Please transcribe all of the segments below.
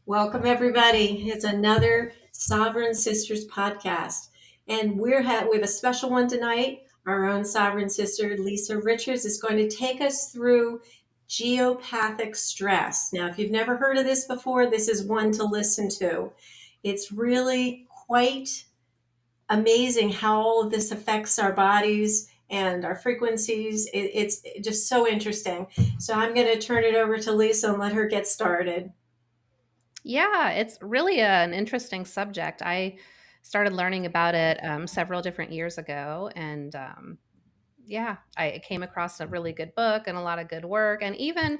Welcome, everybody. It's another Sovereign Sisters podcast. And we have a special one tonight. Our own Sovereign Sister, Lisa Richards, is going to take us through geopathic stress. Now, if you've never heard of this before, this is one to listen to. It's really quite amazing how all of this affects our bodies and our frequencies. It's just so interesting. So I'm going to turn it over to Lisa and let her get started. Yeah, it's really an interesting subject. I started learning about it several different years ago. And yeah, I came across a really good book and a lot of good work. And even,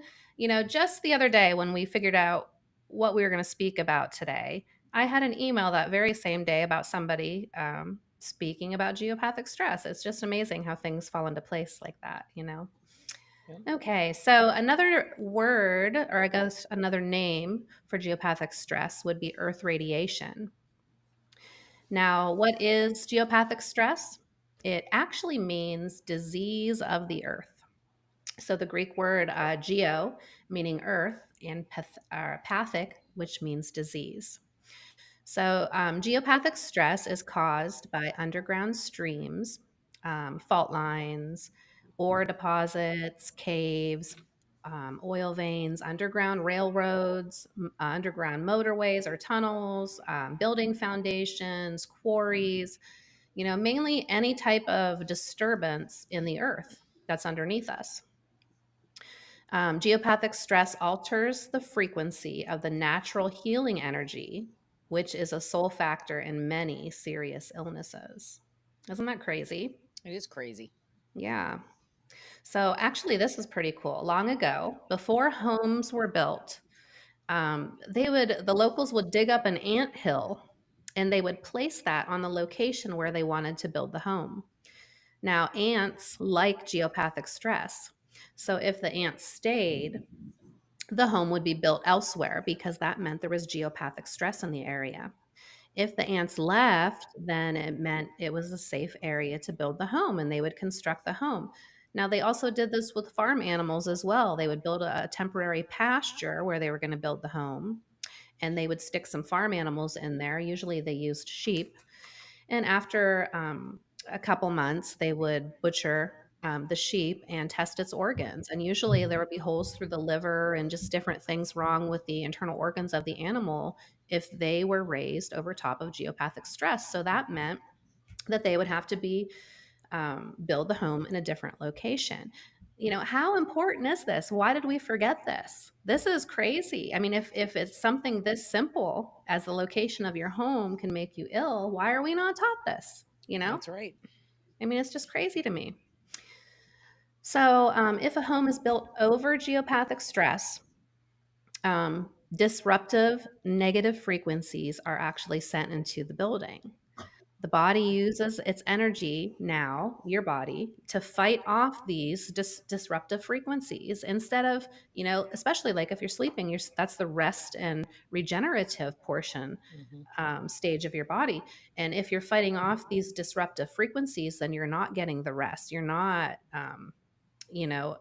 just the other day when we figured out what we were going to speak about today, I had an email that very same day about somebody speaking about geopathic stress. It's just amazing how things fall into place like that. Yeah. Okay, so another word, or I guess another name for geopathic stress would be earth radiation. Now, what is geopathic stress? It actually means disease of the earth. So the Greek word geo, meaning earth, and pathic, which means disease. So, geopathic stress is caused by underground streams, fault lines, ore deposits, caves, oil veins, underground railroads, underground motorways or tunnels, building foundations, quarries, mainly any type of disturbance in the earth that's underneath us. Geopathic stress alters the frequency of the natural healing energy, which is a sole factor in many serious illnesses. Isn't that crazy? It is crazy. Yeah. So, actually, this is pretty cool. Long ago, before homes were built, the locals would dig up an ant hill and they would place that on the location where they wanted to build the home. Now, ants like geopathic stress. So, if the ants stayed, the home would be built elsewhere because that meant there was geopathic stress in the area. If the ants left, then it meant it was a safe area to build the home and they would construct the home. Now, they also did this with farm animals as well. They would build a temporary pasture where they were going to build the home and they would stick some farm animals in there. Usually they used sheep. And after a couple months, they would butcher the sheep and test its organs. And usually there would be holes through the liver and just different things wrong with the internal organs of the animal if they were raised over top of geopathic stress. So that meant that they would have to be build the home in a different location. How important is this? Why did we forget this? This is crazy. I mean, if it's something this simple as the location of your home can make you ill, why are we not taught this? That's right. I mean, it's just crazy to me. So, if a home is built over geopathic stress, disruptive negative frequencies are actually sent into the building. The body uses its energy now, your body, to fight off these disruptive frequencies instead of, especially like if you're sleeping, that's the rest and regenerative portion Hmm. stage of your body. And if you're fighting off these disruptive frequencies, then you're not getting the rest. You're not, you know,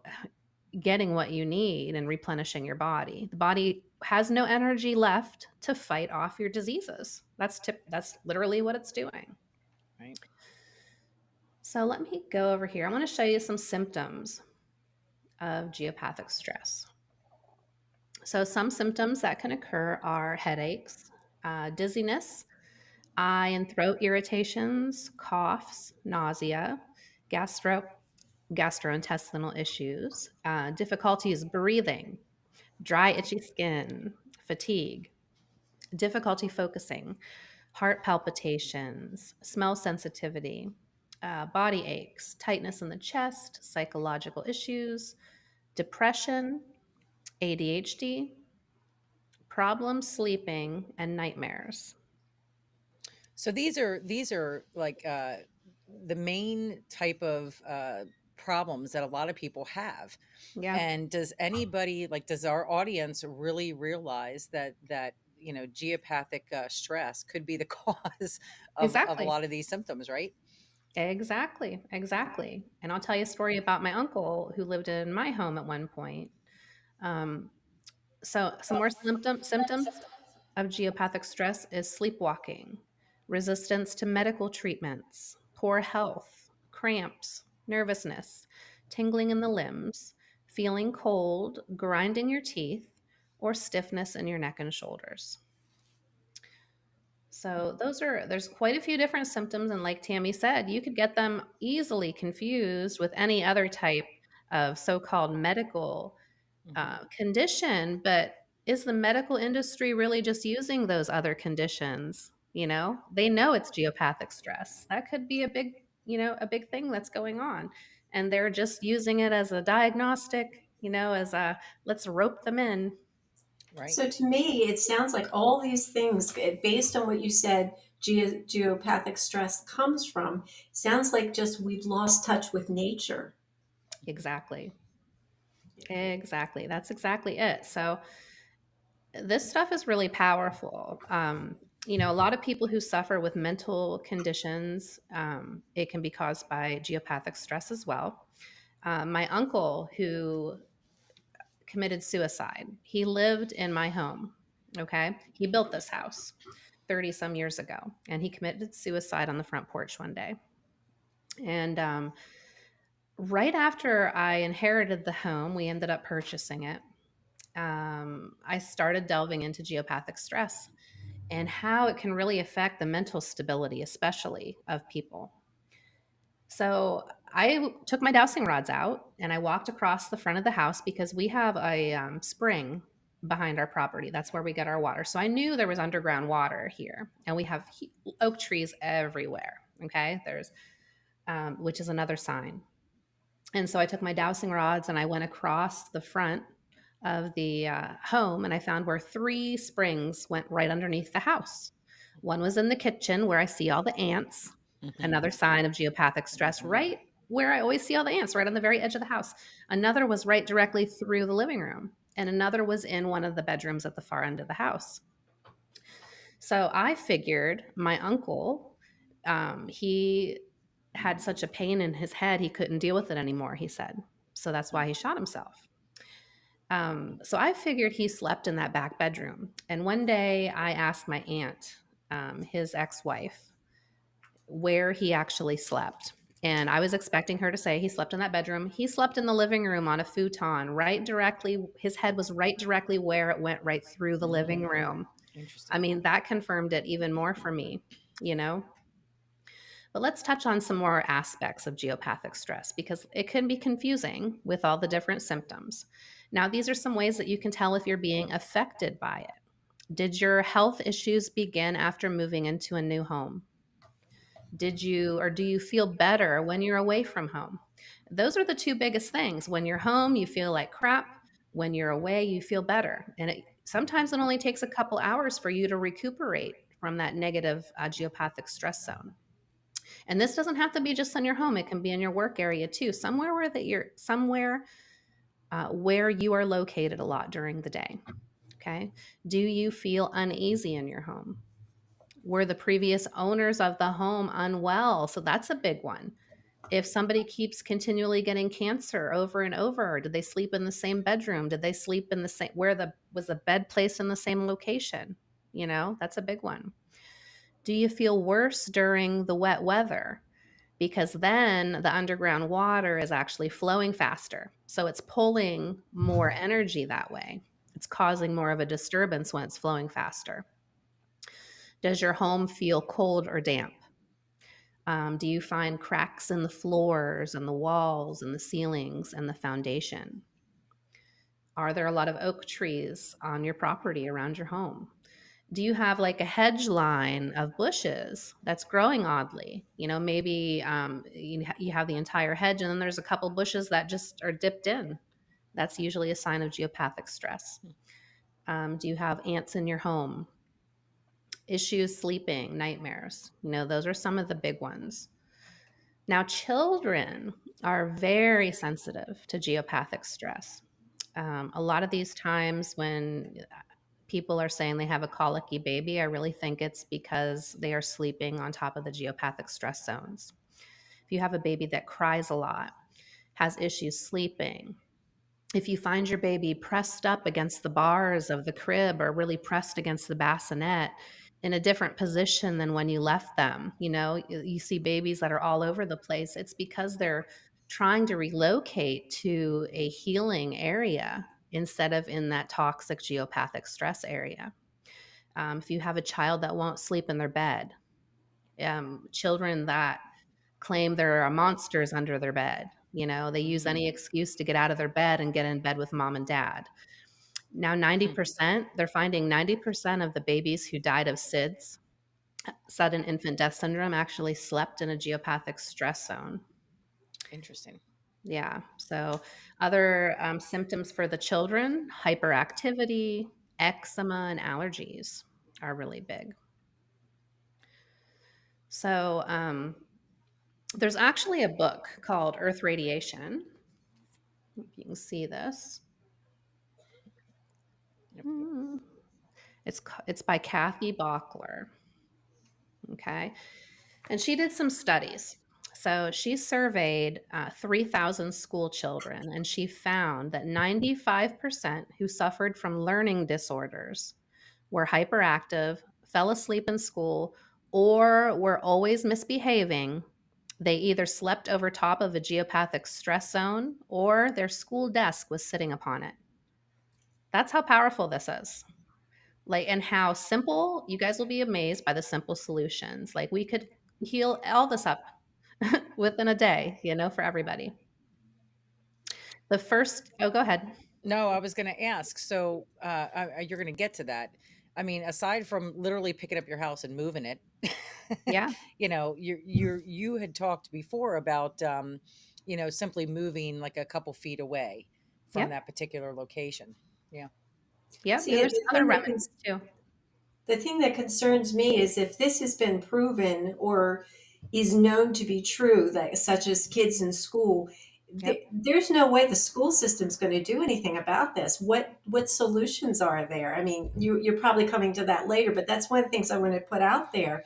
getting what you need and replenishing your body. The body has no energy left to fight off your diseases. That's literally what it's doing. Right. So let me go over here. I want to show you some symptoms of geopathic stress. So some symptoms that can occur are headaches, dizziness, eye and throat irritations, coughs, nausea, gastro gastrointestinal issues, difficulties breathing, dry itchy skin, fatigue, difficulty focusing, heart palpitations, smell sensitivity, body aches, tightness in the chest, psychological issues, depression, ADHD, problems sleeping, and nightmares. So these are like the main type of problems that a lot of people have. Yeah, And does our audience really realize that geopathic stress could be the cause of a exactly. lot of these symptoms, right? Exactly, exactly. And I'll tell you a story about my uncle who lived in my home at one point. Um, so some more symptoms. of geopathic stress is sleepwalking, resistance to medical treatments, poor health, cramps, nervousness, tingling in the limbs, feeling cold, grinding your teeth, or stiffness in your neck and shoulders. So there's quite a few different symptoms, and like Tammy said, you could get them easily confused with any other type of so-called medical condition. But is the medical industry really just using those other conditions? They know it's geopathic stress. That could be a big thing that's going on, and they're just using it as a diagnostic. As a let's rope them in. Right. So to me, it sounds like all these things, based on what you said, geopathic stress comes from, sounds like just we've lost touch with nature. Exactly. Exactly. That's exactly it. So this stuff is really powerful. A lot of people who suffer with mental conditions, it can be caused by geopathic stress as well. My uncle, who committed suicide, he lived in my home. Okay. He built this house 30 some years ago, and he committed suicide on the front porch one day. And right after I inherited the home, we ended up purchasing it. I started delving into geopathic stress and how it can really affect the mental stability, especially of people. So I took my dowsing rods out and I walked across the front of the house because we have a spring behind our property. That's where we get our water. So I knew there was underground water here, and we have oak trees everywhere. Okay, which is another sign. And so I took my dowsing rods and I went across the front of the home, and I found where 3 springs went right underneath the house. One was in the kitchen where I see all the ants, another sign of geopathic stress, right where I always see all the ants, right on the very edge of the house. Another was right directly through the living room, and another was in one of the bedrooms at the far end of the house. So I figured my uncle, he had such a pain in his head, he couldn't deal with it anymore, he said. So that's why he shot himself. So I figured he slept in that back bedroom. And one day I asked my aunt, his ex wife, where he actually slept. And I was expecting her to say he slept in that bedroom. He slept in the living room on a futon, right directly. His head was right directly where it went right through the living room. I Interesting. mean, that confirmed it even more for me, you know? But let's touch on some more aspects of geopathic stress because it can be confusing with all the different symptoms. Now, these are some ways that you can tell if you're being affected by it. Did your health issues begin after moving into a new home? Did you or do you feel better when you're away from home? Those are the 2 biggest things. When you're home, you feel like crap. When you're away, you feel better. And sometimes it only takes a couple hours for you to recuperate from that negative geopathic stress zone. And this doesn't have to be just in your home. It can be in your work area too, somewhere where you are located a lot during the day. Okay. Do you feel uneasy in your home? Were the previous owners of the home unwell? So that's a big one. If somebody keeps continually getting cancer over and over, did they sleep in the same bedroom? Did they sleep in the same, was the bed placed in the same location? That's a big one. Do you feel worse during the wet weather? Because then the underground water is actually flowing faster. So it's pulling more energy that way. It's causing more of a disturbance when it's flowing faster. Does your home feel cold or damp? Do you find cracks in the floors and the walls and the ceilings and the foundation? Are there a lot of oak trees on your property around your home? Do you have like a hedge line of bushes that's growing oddly? Maybe you have the entire hedge and then there's a couple bushes that just are dipped in. That's usually a sign of geopathic stress. Do you have ants in your home? Issues sleeping, nightmares? Those are some of the big ones. Now, children are very sensitive to geopathic stress. A lot of these times when people are saying they have a colicky baby, I really think it's because they are sleeping on top of the geopathic stress zones. If you have a baby that cries a lot, has issues sleeping, If you find your baby pressed up against the bars of the crib or really pressed against the bassinet in a different position than when you left them, you see babies that are all over the place. It's because they're trying to relocate to a healing area instead of in that toxic geopathic stress area. If you have a child that won't sleep in their bed, children that claim there are monsters under their bed. They use any excuse to get out of their bed and get in bed with mom and dad. Now, Hmm. 90%, they're finding 90% of the babies who died of SIDS, sudden infant death syndrome, actually slept in a geopathic stress zone. Interesting. Yeah. So, other symptoms for the children: hyperactivity, eczema, and allergies are really big. So, there's actually a book called Earth Radiation. If you can see this. Yep. Mm. It's by Kathy Bachler. Okay. And she did some studies. So she surveyed 3,000 school children, and she found that 95% who suffered from learning disorders were hyperactive, fell asleep in school, or were always misbehaving. They either slept over top of a geopathic stress zone or their school desk was sitting upon it. That's how powerful this is. Like, and how simple, you guys will be amazed by the simple solutions. Like, we could heal all this up within a day, for everybody. Go ahead. No, I was going to ask. So you're going to get to that. I mean, aside from literally picking up your house and moving it, Yeah. you had talked before about simply moving like a couple feet away from Yep. that particular location. Yeah. Yep. See, There's other remedies too. the thing that concerns me is if this has been proven or is known to be true, that such as kids in school, Yep. there's no way the school system's going to do anything about this. What solutions are there? I mean, you're probably coming to that later, but that's one of the things I want to put out there.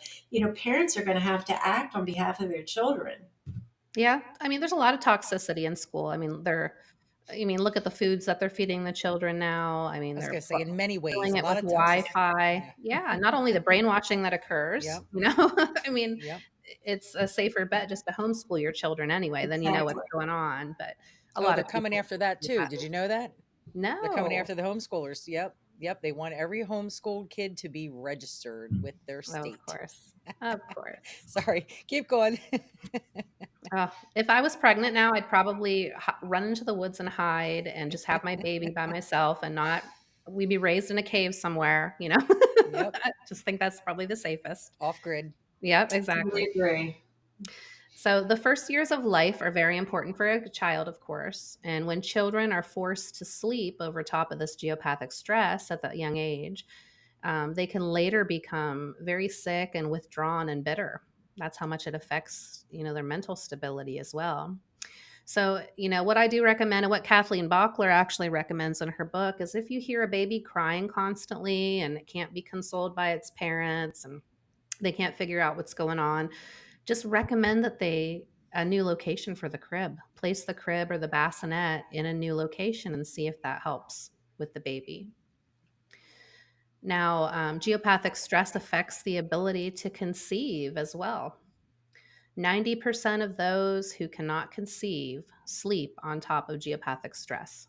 Parents are going to have to act on behalf of their children. Yeah. I mean, there's a lot of toxicity in school. Look at the foods that they're feeding the children now. I mean, I was they're going to say in many ways, filling a it lot with of toxicity. Wi-Fi. Yeah. Yeah. Not only the brainwashing that occurs, Yep. I mean, Yep. it's a safer bet just to homeschool your children anyway. Then you know what's Exactly. going on. But a Oh, lot they're of coming people after that do too. that. Did you know that? They're coming No. after the homeschoolers. Yep. Yep. They want every homeschooled kid to be registered with their Of state. course. Of course. Sorry. Keep going. If I was pregnant now, I'd probably run into the woods and hide and just have my baby by myself and not, we'd be raised in a cave somewhere. Yep. I just think that's probably the safest. Off grid. Yep, Totally exactly. agree. So the first years of life are very important for a child, of course. And when children are forced to sleep over top of this geopathic stress at that young age, they can later become very sick and withdrawn and bitter. That's how much it affects, their mental stability as well. So, what I do recommend and what Kathleen Bachler actually recommends in her book is if you hear a baby crying constantly and it can't be consoled by its parents and they can't figure out what's going on, just recommend that a new location for the crib. Place the crib or the bassinet in a new location and see if that helps with the baby. Now, geopathic stress affects the ability to conceive as well. 90% of those who cannot conceive sleep on top of geopathic stress.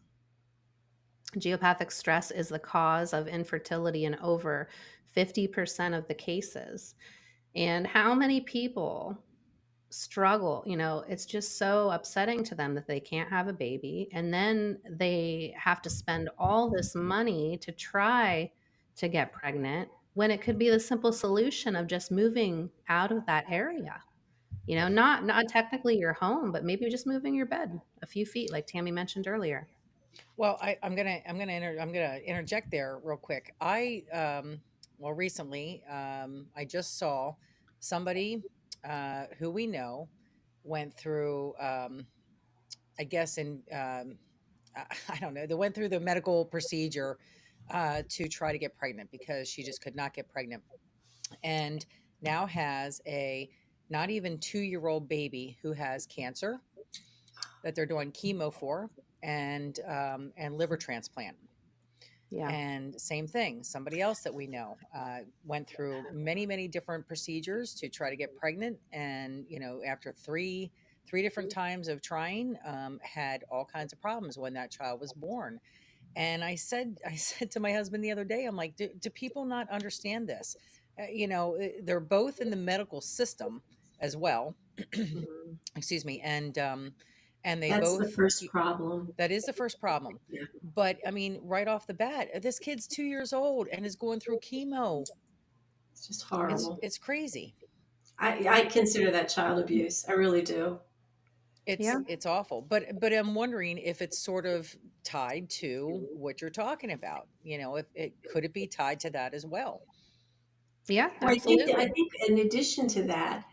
Geopathic stress is the cause of infertility in over 50% of the cases. And how many people struggle? It's just so upsetting to them that they can't have a baby. And then they have to spend all this money to try to get pregnant when it could be the simple solution of just moving out of that area. Not technically your home, but maybe just moving your bed a few feet, like Tammy mentioned earlier. Well, I'm gonna interject there real quick. Well, recently, I just saw somebody who we know went through, I guess, I don't know, they went through the medical procedure to try to get pregnant because she just could not get pregnant, and now has a not even 2-year-old baby who has cancer that they're doing chemo for. and liver transplant. Yeah. And same thing, somebody else that we know went through many, many different procedures to try to get pregnant, and after three different times of trying, had all kinds of problems when that child was born. And I said to my husband the other day, I'm like, do people not understand this? They're both in the medical system as well. Mhm. Excuse me. And they That's both, the first problem. that is the first problem. Yeah. But I mean, right off the bat, this kid's 2 years old and is going through chemo. It's just It's horrible. it's crazy. I consider that child abuse. I really do. Yeah. It's awful. But I'm wondering if it's sort of tied to what you're talking about. If it could it be tied to that as well. Yeah, Well, I absolutely. think in addition to that,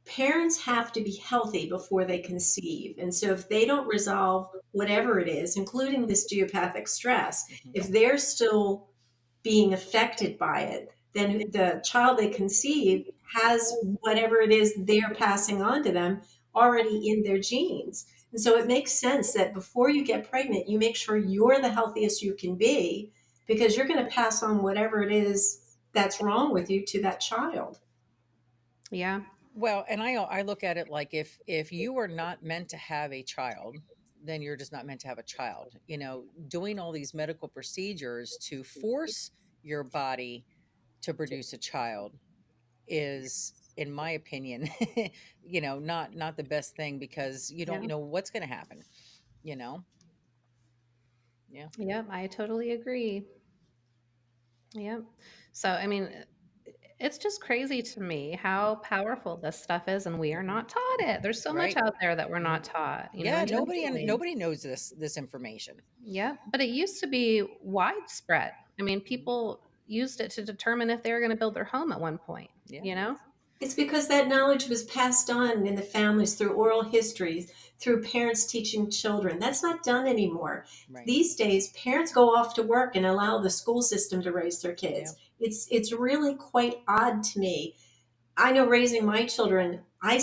parents have to be healthy before they conceive. And so if they don't resolve whatever it is, including this geopathic stress, Hmm. if they're still being affected by it, then the child they conceive has whatever it is they're passing on to them already in their genes. And so it makes sense that before you get pregnant, you make sure you're the healthiest you can be because you're going to pass on whatever it is that's wrong with you to that child. Yeah. Well, and I look at it like, if you are not meant to have a child, then you're just not meant to have a child. Doing all these medical procedures to force your body to produce a child is, in my opinion, not the best thing, because you don't Yeah. know what's going to happen. You know, yeah, Yep. I totally agree. Yep. So, I mean, it's just crazy to me how powerful this stuff is, and we are hmm, not taught it. There's so much right, out there that we're hmm, not taught, yeah. unfortunately. Nobody knows this information. Yep. But it used to be widespread. I mean, Mhm. people used it to determine if they were going to build their home at one point, Yeah, you know? It's because that knowledge was passed on in the families through oral histories, through parents teaching children. That's not done anymore. right. These days, parents go off to work and allow the school system to raise their Yeah. kids. It's really quite odd to me. I know raising my children, I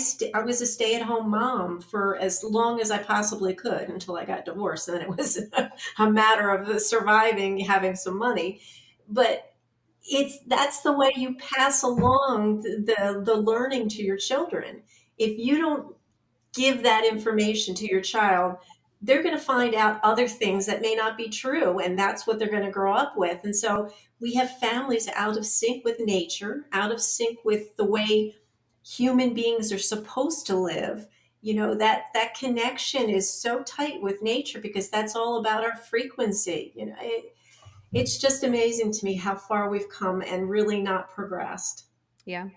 was a stay-at-home mom for as long as I possibly could until I got divorced. And then it was a matter of surviving, having some money. But that's the way you pass along the learning to your children. If you don't give that information to your child, they're going to find out other things that may not be true, and that's what they're going to grow up with. And so we have families out of sync with nature, out of sync with the way human beings are supposed to live. That connection is so tight with nature because that's all about our frequency. It's just amazing to me how far we've come and really not progressed. Yeah.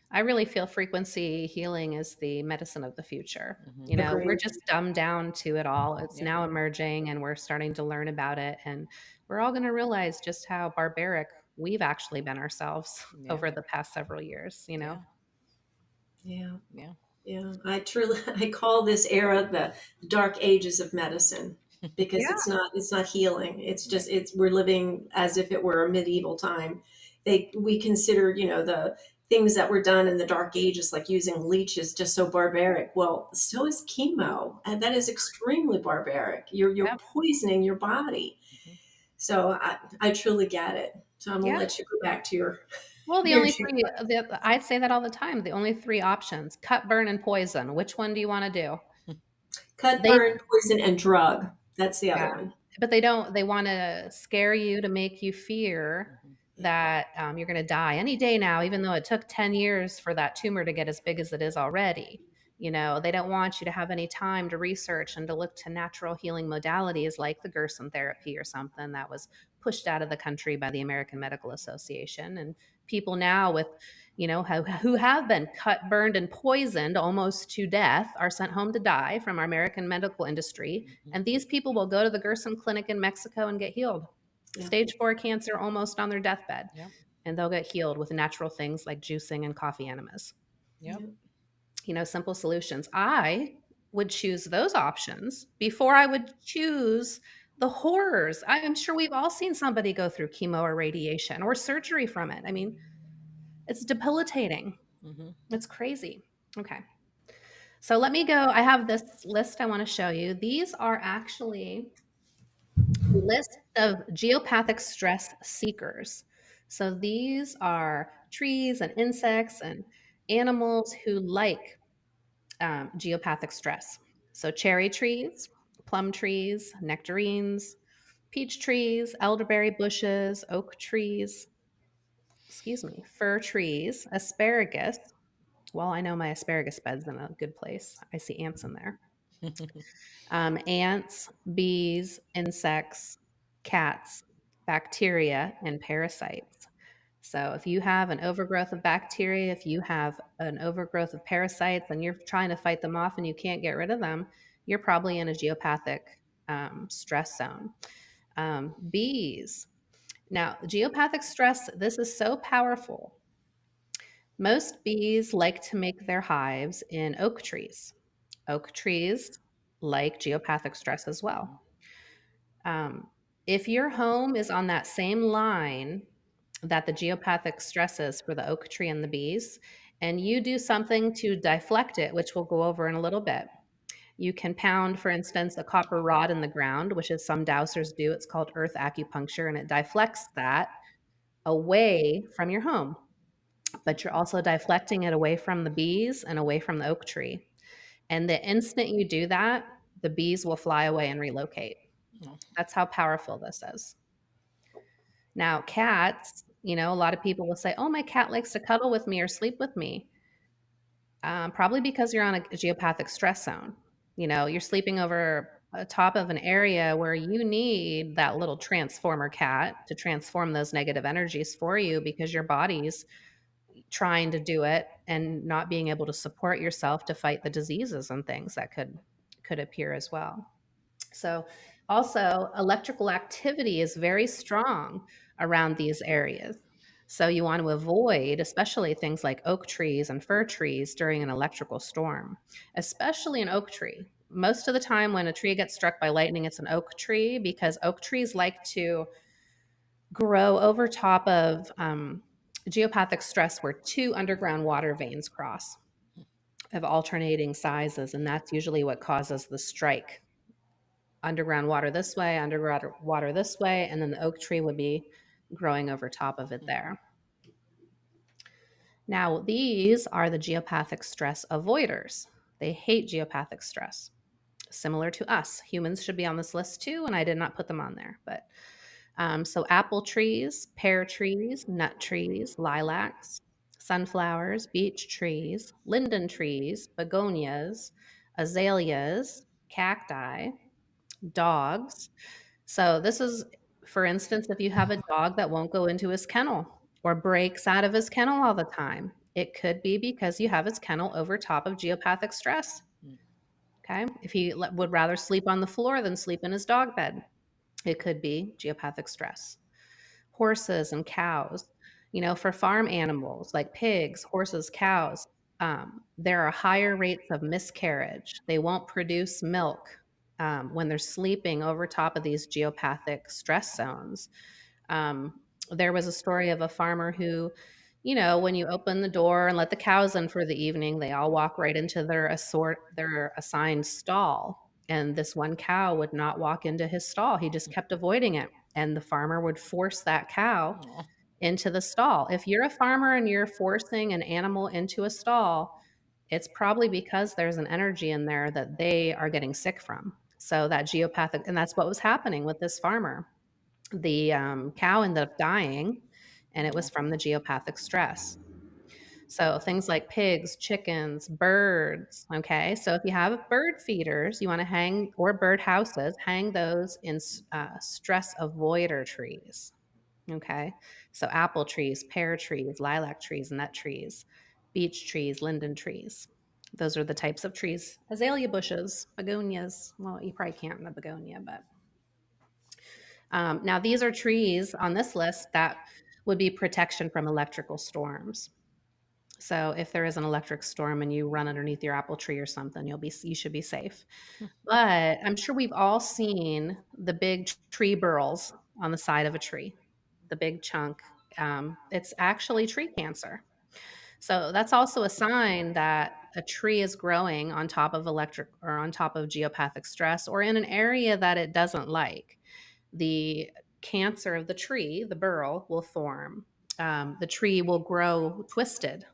I really feel frequency healing is the medicine of the future. Hmm. We're Agreed. just dumbed down to it all. It's Yep. now emerging and we're starting to learn about it. And we're all going to realize just how barbaric we've actually been ourselves Yeah. over the past several years. Yeah. Yeah. Yeah. Yeah, I truly I call this era the dark ages of medicine because Yeah. it's not healing. It's Right. just it's we're living as if it were a medieval time. We consider, the things that were done in the dark ages like using leeches just so barbaric. Well, so is chemo, and that is extremely barbaric. You're Yep. poisoning your body. Mhm. So I truly get it. So I'm gonna Yeah. let you go back to your Well, the your only three, I'd say that all the time. The only three options: cut, burn, and poison. Which one do you want to do? cut, They burn, poison, and drug. That's the Yeah, other one. but they don't they wanna scare you to make you fear Mhm. that, you're gonna die any day now, even though it took 10 years for that tumor to get as big as it is already. They don't want you to have any time to research and to look to natural healing modalities like the Gerson therapy or something that was pushed out of the country by the American Medical Association. And people now with, who have been cut, burned, and poisoned almost to death are sent home to die from our American medical industry, Mhm. and these people will go to the Gerson Clinic in Mexico and get healed. Yeah. Stage 4 cancer, almost on their deathbed, Yep. and they'll get healed with natural things like juicing and coffee enemas. Yep. Simple solutions. I would choose those options before I would choose the horrors. I'm sure we've all seen somebody go through chemo or radiation or surgery from it. I mean, it's debilitating. Mhm. It's crazy. Okay. So let me go. I have this list I want to show you. These are actually a list of geopathic stress seekers. So these are trees and insects and animals who like geopathic stress. So cherry trees, plum trees, nectarines, peach trees, elderberry bushes, oak trees, excuse me, fir trees, asparagus. Well, I know my asparagus bed's in a good place. I see ants in there. Ants, bees, insects, cats, bacteria, and parasites. So, if you have an overgrowth of bacteria, if you have an overgrowth of parasites and you're trying to fight them off and you can't get rid of them, you're probably in a geopathic stress zone. Bees. Now, geopathic stress, this is so powerful. Most bees like to make their hives in oak trees. Oak trees like geopathic stress as well. Um, if your home is on that same line that the geopathic stress is for the oak tree and the bees, and you do something to deflect it, which we'll go over in a little bit, you can pound, for instance, a copper rod in the ground, which is some dowsers do. It's called earth acupuncture, and it deflects that away from your home. But you're also deflecting it away from the bees and away from the oak tree. And the instant you do that, the bees will fly away and relocate. That's how powerful this is. Now, cats, a lot of people will say, oh, my cat likes to cuddle with me or sleep with me. Probably because you're on a geopathic stress zone. You're sleeping over a top of an area where you need that little transformer cat to transform those negative energies for you because your body's trying to do it and not being able to support yourself to fight the diseases and things that could appear as well. So, also, electrical activity is very strong around these areas. So, you want to avoid, especially things like oak trees and fir trees during an electrical storm, especially an oak tree. Most of the time, when a tree gets struck by lightning, it's an oak tree because oak trees like to grow over top of geopathic stress where two underground water veins cross of alternating sizes. And that's usually what causes the strike. Underground water this way, underground water this way, and then the oak tree would be growing over top of it there. Now, these are the geopathic stress avoiders. They hate geopathic stress. Similar to us. Humans should be on this list too, and I did not put them on there. But so apple trees, pear trees, nut trees, lilacs, sunflowers, beech trees, linden trees, begonias, azaleas, cacti, dogs. So this is, for instance, if you have a dog that won't go into his kennel or breaks out of his kennel all the time, it could be because you have his kennel over top of geopathic stress. Okay. If he would rather sleep on the floor than sleep in his dog bed, it could be geopathic stress. Horses and cows, for farm animals like pigs, horses, cows, there are higher rates of miscarriage. They won't produce milk when they're sleeping over top of these geopathic stress zones. There was a story of a farmer who, when you open the door and let the cows in for the evening, they all walk right into their assigned stall. And this one cow would not walk into his stall. He just kept avoiding it. And the farmer would force that cow into the stall. If you're a farmer and you're forcing an animal into a stall, it's probably because there's an energy in there that they are getting sick from. So that geopathic, and that's what was happening with this farmer. The cow ended up dying, and it was from the geopathic stress. So things like pigs, chickens, birds. Okay. So if you have bird feeders, you want to hang, or bird houses, hang those in stress avoider trees. Okay. So apple trees, pear trees, lilac trees, nut trees, beech trees, linden trees. Those are the types of trees. Azalea bushes, begonias. Well, you probably can't in a begonia, but now these are trees on this list that would be protection from electrical storms. So if there is an electric storm and you run underneath your apple tree or something, you should be safe. But I'm sure we've all seen the big tree burls on the side of a tree, the big chunk. It's actually tree cancer. So that's also a sign that a tree is growing on top of electric or on top of geopathic stress or in an area that it doesn't like. The cancer of the tree, the burl, will form. The tree will grow twisted,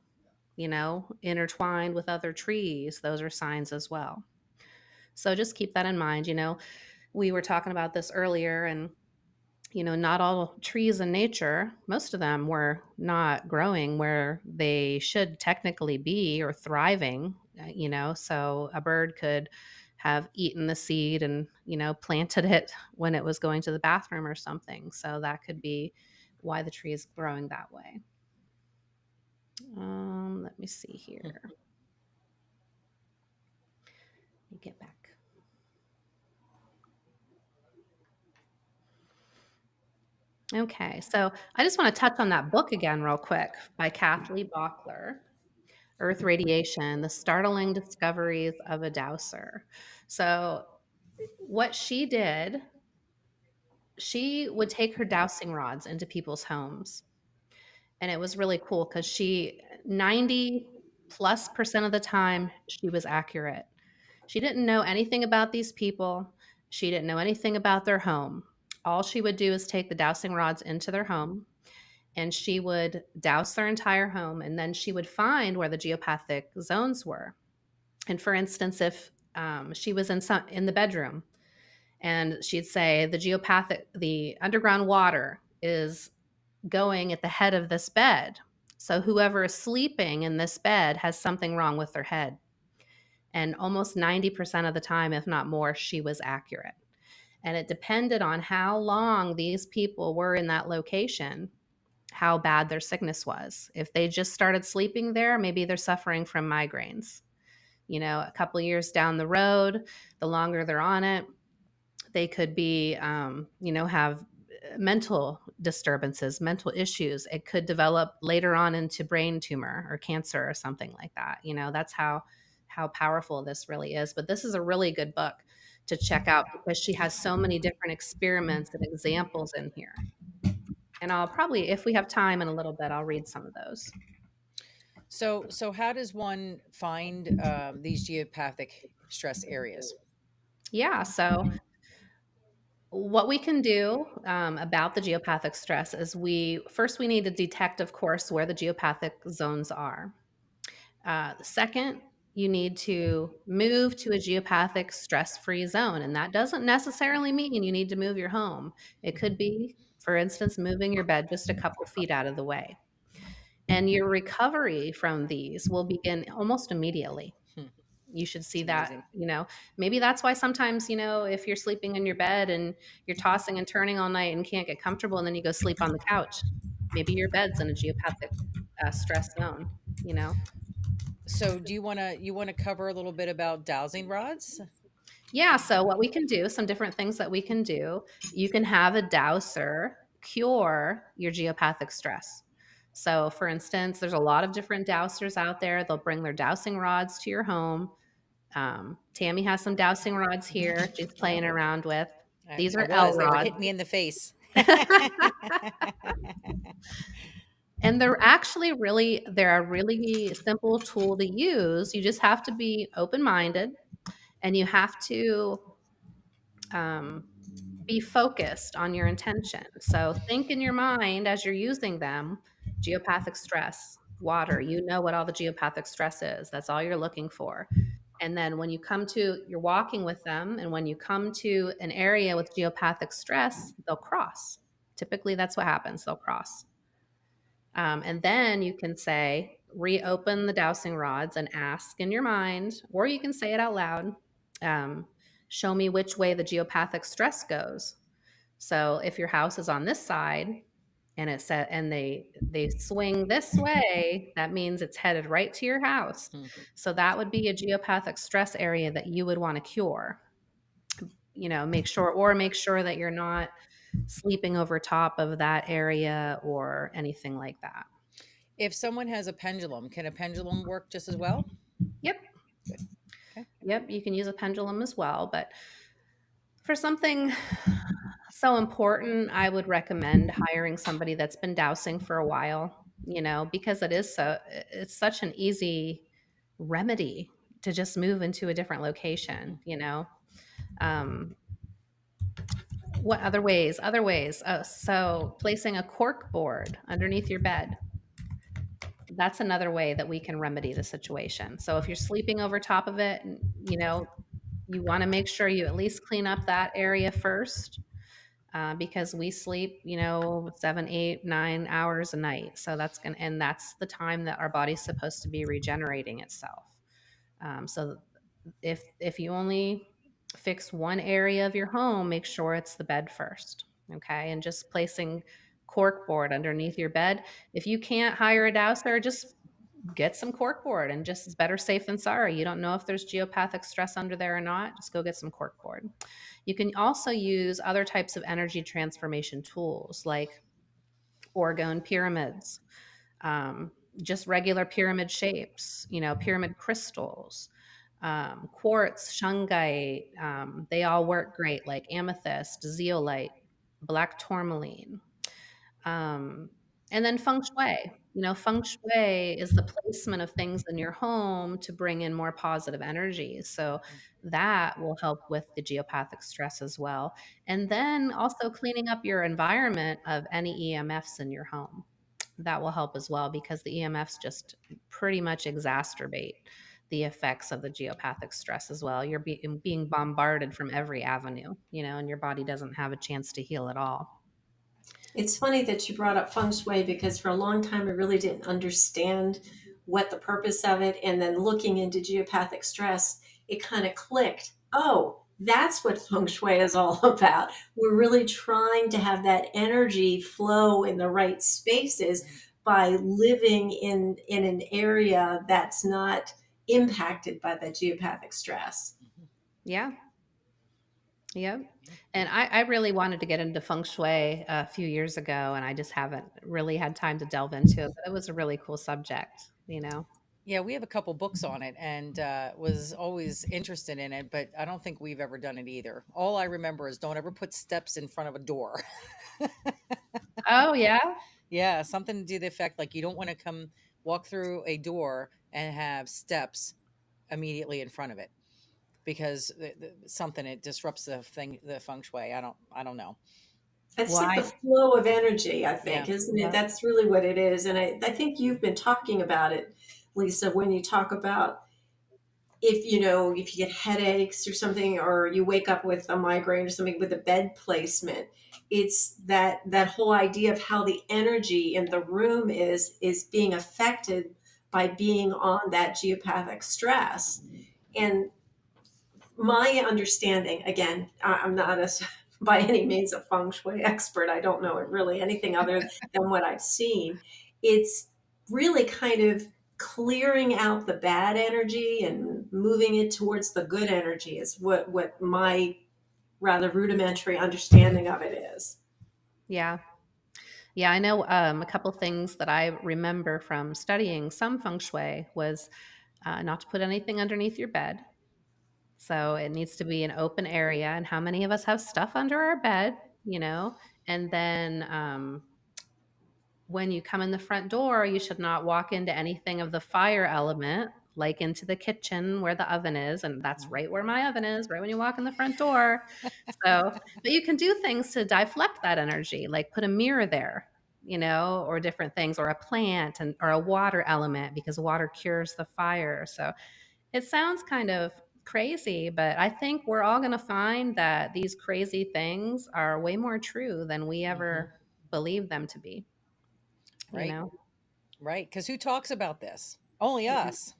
intertwined with other trees. Those are signs as well. So just keep that in mind. We were talking about this earlier, and not all trees in nature, most of them were not growing where they should technically be or thriving, so a bird could have eaten the seed and, planted it when it was going to the bathroom or something. So that could be why the tree is growing that way. Let me see here. Let me get back. Okay, so I just want to touch on that book again real quick by Kathleen Bockler, Earth Radiation, The Startling Discoveries of a Dowser. So what she did, she would take her dowsing rods into people's homes. And it was really cool because 90+% of the time, she was accurate. She didn't know anything about these people. She didn't know anything about their home. All she would do is take the dowsing rods into their home, and she would douse their entire home, and then she would find where the geopathic zones were. And for instance, if she was in the bedroom, and she'd say the underground water is going at the head of this bed. So whoever is sleeping in this bed has something wrong with their head. And almost 90% of the time, if not more, she was accurate. And it depended on how long these people were in that location, how bad their sickness was. If they just started sleeping there, maybe they're suffering from migraines. A couple of years down the road, the longer they're on it, they could be, have mental disturbances, mental issues. It could develop later on into brain tumor or cancer or something like that. That's how powerful this really is. But this is a really good book to check out because she has so many different experiments and examples in here. And I'll probably, if we have time in a little bit, I'll read some of those. So how does one find these geopathic stress areas? Yeah. So what we can do about the geopathic stress is we need to detect, of course, where the geopathic zones are. Second, you need to move to a geopathic stress-free zone. And that doesn't necessarily mean you need to move your home. It could be, for instance, moving your bed just a couple feet out of the way. And your recovery from these will begin almost immediately. You should see that, maybe that's why sometimes, if you're sleeping in your bed and you're tossing and turning all night and can't get comfortable and then you go sleep on the couch, maybe your bed's in a geopathic stress zone, So do you want to cover a little bit about dowsing rods? Yeah, so what we can do, some different things that we can do, you can have a dowser cure your geopathic stress. So, for instance, there's a lot of different dowsers out there. They'll bring their dowsing rods to your home. Tammy has some dowsing rods here she's playing around with. These are L They were rods. hitting me in the face. And they're a really simple tool to use. You just have to be open-minded, and you have to be focused on your intention. So think in your mind as you're using them, geopathic stress, water, you know what all the geopathic stress is. That's all you're looking for. And then when you're walking with them, and when you come to an area with geopathic stress, they'll cross. Typically, that's what happens. They'll cross. And then you can say, reopen the dowsing rods and ask in your mind, or you can say it out loud, show me which way the geopathic stress goes. So if your house is on this side and they swing this way, that means it's headed right to your house. So that would be a geopathic stress area that you would want to cure. Make sure that you're not sleeping over top of that area or anything like that. If someone has a pendulum, can a pendulum work just as well? Yep. Good. Okay. Yep, you can use a pendulum as well, but for something so important, I would recommend hiring somebody that's been dowsing for a while. because it's such an easy remedy to just move into a different location. Um, what other ways? So placing a cork board underneath your bed. That's another way that we can remedy the situation. So if you're sleeping over top of it, and you want to make sure you at least clean up that area first, because we sleep, 7, 8, 9 hours a night. So that's the time that our body's supposed to be regenerating itself. So if you only fix one area of your home, make sure it's the bed first. Okay. And just placing cork board underneath your bed. If you can't hire a dowser, just get some cork board, and just, it's better safe than sorry. You don't know if there's geopathic stress under there or not. Just go get some cork board. You can also use other types of energy transformation tools like orgone pyramids, um, just regular pyramid shapes, pyramid crystals, quartz, shungite. They all work great, like amethyst, zeolite, black tourmaline. Um, and then feng shui. Feng shui is the placement of things in your home to bring in more positive energies. So that will help with the geopathic stress as well. And then also cleaning up your environment of any EMFs in your home. That will help as well, because the EMFs just pretty much exacerbate the effects of the geopathic stress as well. You're being bombarded from every avenue, and your body doesn't have a chance to heal at all. It's funny that you brought up feng shui because for a long time I really didn't understand what the purpose of it. And then looking into geopathic stress, it kind of clicked. Oh, that's what feng shui is all about. We're really trying to have that energy flow in the right spaces by living in an area that's not impacted by the geopathic stress. Yeah. Yep. And I really wanted to get into feng shui a few years ago, and I just haven't really had time to delve into it. But it was a really cool subject. Yeah, we have a couple books on it, and was always interested in it, but I don't think we've ever done it either. All I remember is don't ever put steps in front of a door. Oh, yeah. Yeah, something to the effect like you don't want to come walk through a door and have steps immediately in front of it, because something, it disrupts the feng shui. I don't know. It's like the Why? flow of energy, I Yeah. think, isn't it? Yep. That's really what it is. And I think you've been talking about it, Lisa, when you talk about if you get headaches or something, or you wake up with a migraine or something with the bed placement, it's that whole idea of how the energy in the room is being affected by being on that geopathic stress. And my understanding, again, I'm not by any means a feng shui expert. I don't know it really anything other than what I've seen. It's really kind of clearing out the bad energy and moving it towards the good energy is what my rather rudimentary understanding of it is. Yeah. Yeah. I know a couple things that I remember from studying some feng shui was not to put anything underneath your bed. So it needs to be an open area. And how many of us have stuff under our bed, you know? And then when you come in the front door, you should not walk into anything of the fire element, like into the kitchen where the oven is. And that's right where my oven is, right when you walk in the front door. So, but you can do things to deflect that energy, like put a mirror there, or different things, or a plant or a water element, because water cures the fire. So it sounds kind of crazy, but I think we're all going to find that these crazy things are way more true than we Hmm. ever believe them to be, you Right. know? Right. Because who talks about this? Only us.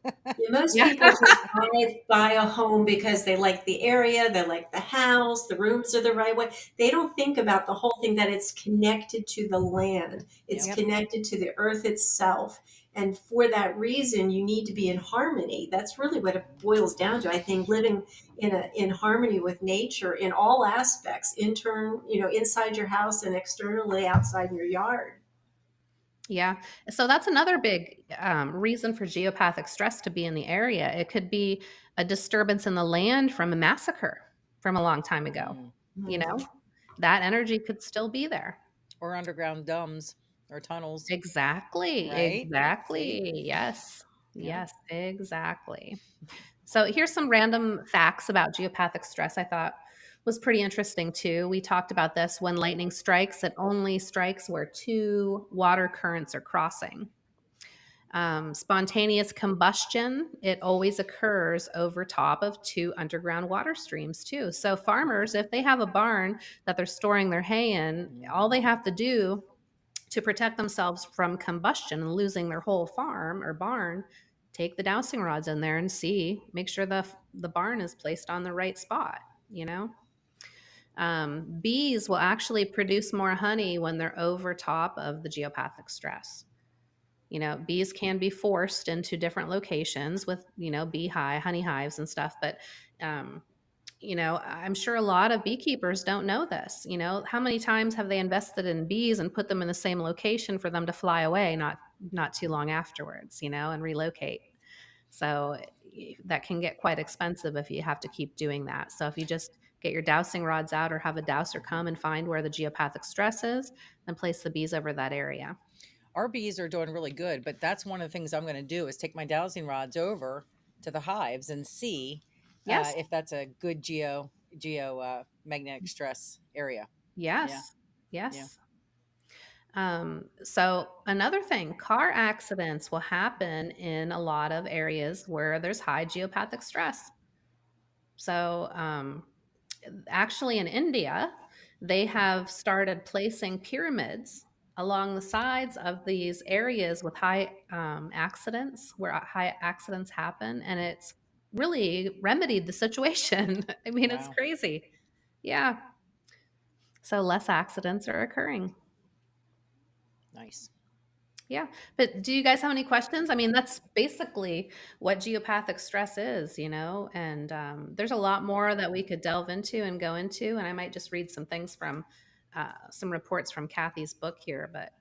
Yeah, most Yeah. people just buy a home because they like the area, they like the house, the rooms are the right way. They don't think about the whole thing that it's connected to the land, it's Yep. Yep. connected to the earth itself. And for that reason, you need to be in harmony. That's really what it boils down to. I think living in harmony with nature in all aspects, inside your house and externally outside in your yard. Yeah. So that's another big reason for geopathic stress to be in the area. It could be a disturbance in the land from a massacre from a long time ago. Mm. You know, that energy could still be there. Or underground dumbs. or tunnels, Exactly. right? See? Exactly. Yes. Yeah. Yes, exactly. So here's some random facts about geopathic stress I thought was pretty interesting too. We talked about this: when lightning strikes, it only strikes where two water currents are crossing. Spontaneous combustion, it always occurs over top of two underground water streams too. So farmers, if they have a barn that they're storing their hay in, all they have to do to protect themselves from combustion and losing their whole farm or barn, take the dowsing rods in there and see, make sure the barn is placed on the right spot, you know. Bees will actually produce more honey when they're over top of the geopathic stress. You know, bees can be forced into different locations with, you know, honey hives and stuff, but um, you know, I'm sure a lot of beekeepers don't know this. You know, how many times have they invested in bees and put them in the same location for them to fly away not too long afterwards, you know, and relocate? So that can get quite expensive if you have to keep doing that. So if you just get your dowsing rods out or have a dowser come and find where the geopathic stress is, then place the bees over that area. Our bees are doing really good, but that's one of the things I'm going to do is take my dowsing rods over to the hives and see Yes. if that's a good magnetic stress area. Yeah, Yes. yeah. Yes. So another thing, car accidents will happen in a lot of areas where there's high geopathic stress. So actually in India, they have started placing pyramids along the sides of these areas with high accidents, where high accidents happen, and it's really remedied the situation. I mean, it's Wow, crazy. Yeah. So less accidents are occurring. nice. Yeah. But do you guys have any questions? I mean, that's basically what geopathic stress is, you know, and there's a lot more that we could delve into and go into. And I might just read some things from some reports from Kathy's book here. But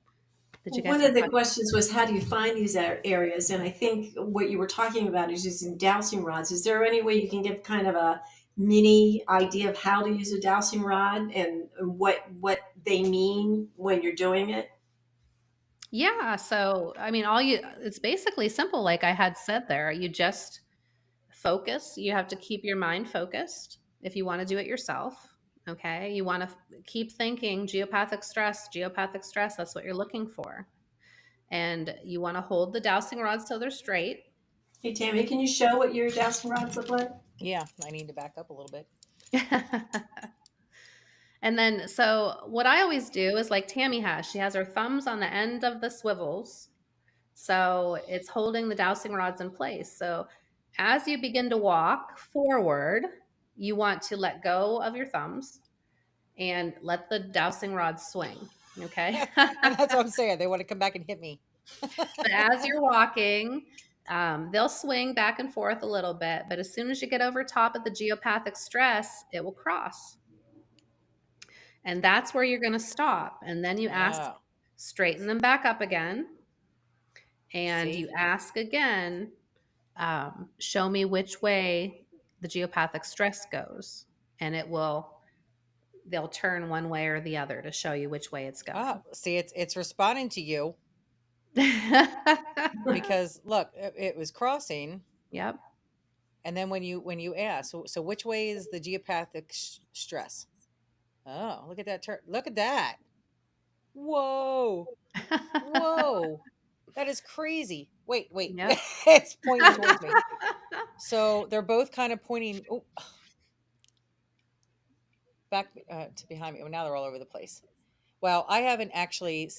did you Well, guys one have of the questions? questions was how do you find these areas? And I think what you were talking about is using dowsing rods. Is there any way you can give kind of a mini idea of how to use a dowsing rod and what they mean when you're doing it? Yeah. So, I mean, it's basically simple. Like I had said there, you just focus. You have to keep your mind focused if you want to do it yourself. Okay. You want to keep thinking geopathic stress, geopathic stress. That's what you're looking for. And you want to hold the dowsing rods so they're straight. Hey, Tammy, can you show what your dowsing rods look like? Yeah, I need to back up a little bit. And then, so what I always do is like Tammy has, she has her thumbs on the end of the swivels. So it's holding the dowsing rods in place. So as you begin to walk forward, you want to let go of your thumbs and let the dowsing rods swing. Okay. And that's what I'm saying. They want to come back and hit me. But as you're walking, they'll swing back and forth a little bit. But as soon as you get over top of the geopathic stress, it will cross. And that's where you're going to stop. And then you ask, Oh, straighten them back up again. And you see? ask again, show me which way the geopathic stress goes. And they'll turn one way or the other to show you which way it's Oh, going. see, it's responding to you because look, it was crossing, Yep. and then when you ask, so which way is the geopathic stress? Oh, look at that turn! Look at that! Whoa, whoa, that is crazy. Wait, wait, Yep. it's pointing towards me. So they're both kind of pointing back to behind me. Well, now they're all over the place. Well, I haven't actually,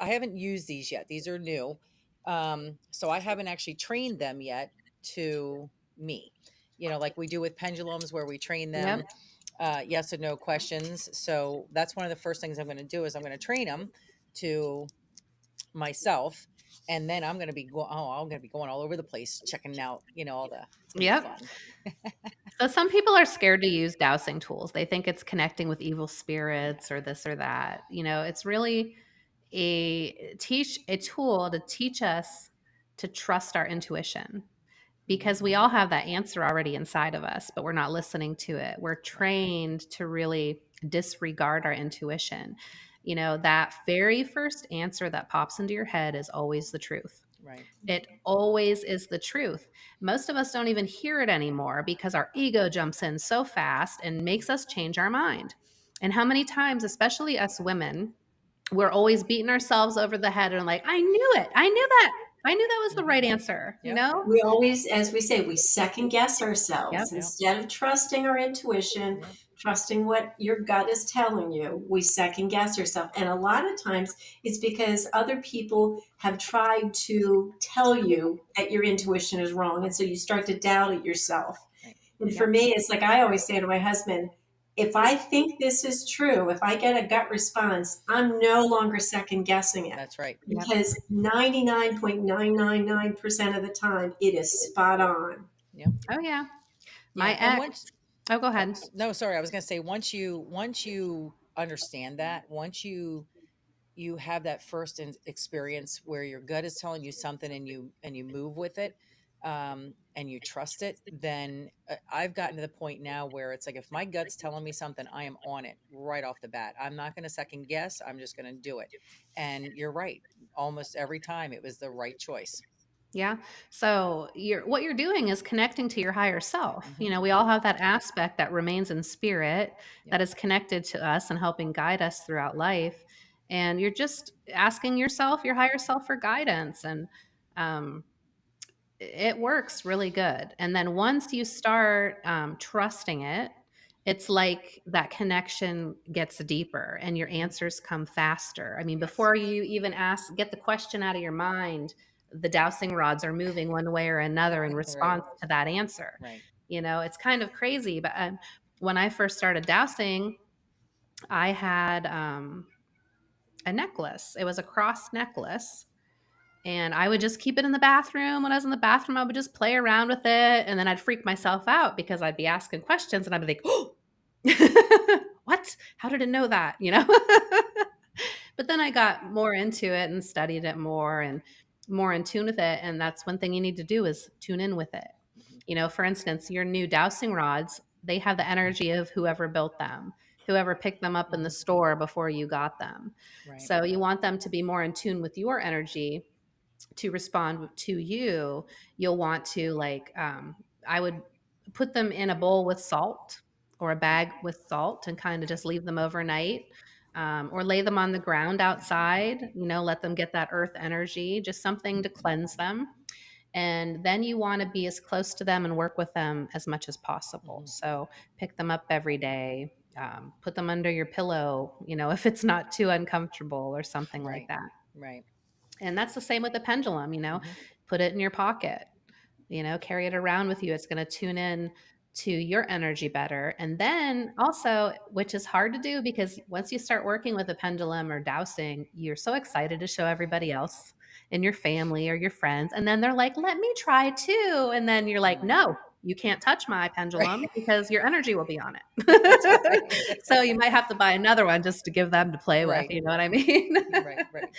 I haven't used these yet. These are new. So I haven't actually trained them yet to me. You know, like we do with pendulums where we train them Yep. yes and no questions. So that's one of the first things I'm going to do is I'm going to train them to myself. And then I'm going to be going all over the place, checking out, all it's going to be Yep. fun. So some people are scared to use dowsing tools. They think it's connecting with evil spirits or this or that. You know, it's really a tool to teach us to trust our intuition, because we all have that answer already inside of us, but we're not listening to it. We're Right. trained to really disregard our intuition. That very first answer that pops into your head is always the truth. Right. It always is the truth. Most of us don't even hear it anymore because our ego jumps in so fast and makes us change our mind. And how many times, especially us women, we're always beating ourselves over the head and like, I knew it. I knew that. I knew that was the right answer, Yep. We always, as we say, we second guess ourselves. Yep. Instead of trusting our intuition, Yep. trusting what your gut is telling you, we second guess ourselves. And a lot of times it's because other people have tried to tell you that your intuition is wrong. And so you start to doubt it yourself. Right. And for me, it's like I always say to my husband, if I think this is true, if I get a gut response, I'm no longer second guessing it. That's right. Yep. Because 99.999% of the time, it is spot on. Yep. Oh, yeah. My And ex. once, Oh, go ahead. no, sorry, I was going to say, once you understand that, once you have that first experience where your gut is telling you something and you move with it, and you trust it, then I've gotten to the point now where it's like, if my gut's telling me something, I am on it right off the bat. I'm not going to second guess. I'm just going to do it. And you're right. Almost every time it was the right choice. Yeah. So what you're doing is connecting to your higher self. Mhm. We all have that aspect that remains in spirit Yep. that is connected to us and helping guide us throughout life. And you're just asking yourself, your higher self, for guidance. And um, it works really good. And then once you start trusting it, it's like that connection gets deeper and your answers come faster. I mean, Yes. before you even get the question out of your mind, the dowsing rods are moving one way or another in response to that answer. Right. It's kind of crazy. But when I first started dowsing, I had a necklace. It was a cross necklace. And I would just keep it in the bathroom. When I was in the bathroom, I would just play around with it. And then I'd freak myself out because I'd be asking questions and I'd be like, oh, what? How did it know that? But then I got more into it and studied it more and more in tune with it. And that's one thing you need to do is tune in with it. Mhm. For instance, your new dowsing rods, they have the energy of whoever built them, whoever picked them up in the Mhm. store before you got them. Right. So you want them to be more in tune with your energy to respond to you. You'll want to I would put them in a bowl with salt or a bag with salt and kind of just leave them overnight, or lay them on the ground outside, let them get that earth energy, just something to cleanse them. And then you want to be as close to them and work with them as much as possible. Mhm. So pick them up every day, put them under your pillow, if it's not too uncomfortable or something like Right. that. Right. And that's the same with the pendulum, Mhm. put it in your pocket, carry it around with you. It's going to tune in to your energy better. And then also, which is hard to do because once you start working with a pendulum or dowsing, you're so excited to show everybody else in your family or your friends. And then they're like, let me try too. And then you're like, Right. no, you can't touch my Right. pendulum because your energy will be on That's it. right. So you might have to buy another one just to give them to play with. Right. You know what I mean? Right. Right.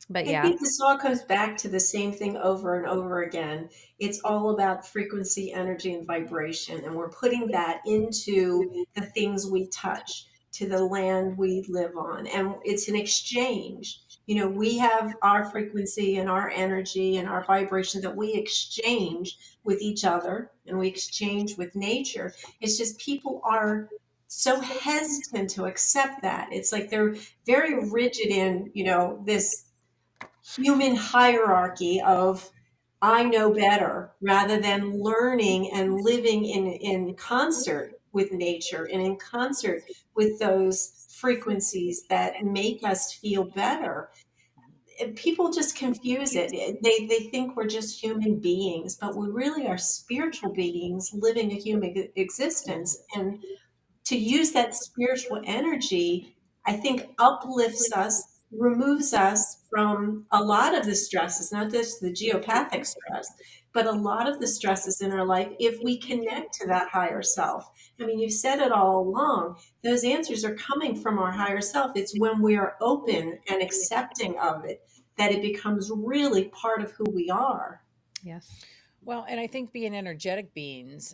But I yeah. think this all comes back to the same thing over and over again. It's all about frequency, energy, and vibration. And we're putting that into the things we touch, to the land we live on. And it's an exchange. We have our frequency and our energy and our vibration that we exchange with each other and we exchange with nature. It's just people are so hesitant to accept that. It's like they're very rigid in, this human hierarchy of I know better rather than learning and living in concert with nature and in concert with those frequencies that make us feel better. And people just confuse it. They think we're just human beings, but we really are spiritual beings living a human Mhm. existence. And to use that spiritual energy, I think uplifts us, removes us from a lot of the stresses, not just the geopathic stress, but a lot of the stresses in our life if we connect to that higher self. I mean, you've said it all along. Those answers are coming from our higher self. It's when we are open and accepting of it that it becomes really part of who we are. Yes. Well, and I think being energetic beings,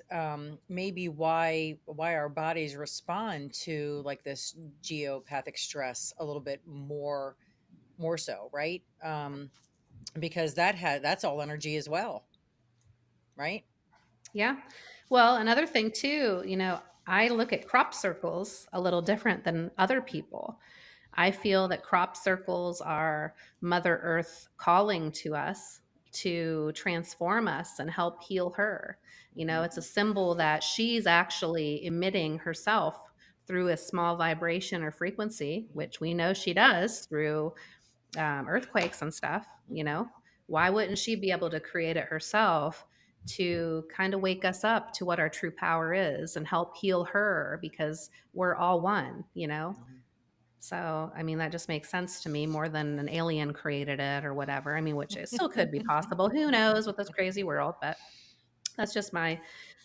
maybe why our bodies respond to like this geopathic stress a little bit more so, right? Because that's all energy as well, right? Yeah. Well, another thing too, I look at crop circles a little different than other people. I feel that crop circles are Mother Earth calling to us to transform us and help heal her. Hmm. It's a symbol that she's actually emitting herself through a small vibration or frequency, which we know she does through earthquakes and stuff. Why wouldn't she be able to create it herself to kind of wake us up to what our true power is and help heal her, because we're all one. Hmm. So, I mean, that just makes sense to me more than an alien created it or whatever. I mean, which it still could be possible. Who knows with this crazy world? But that's just my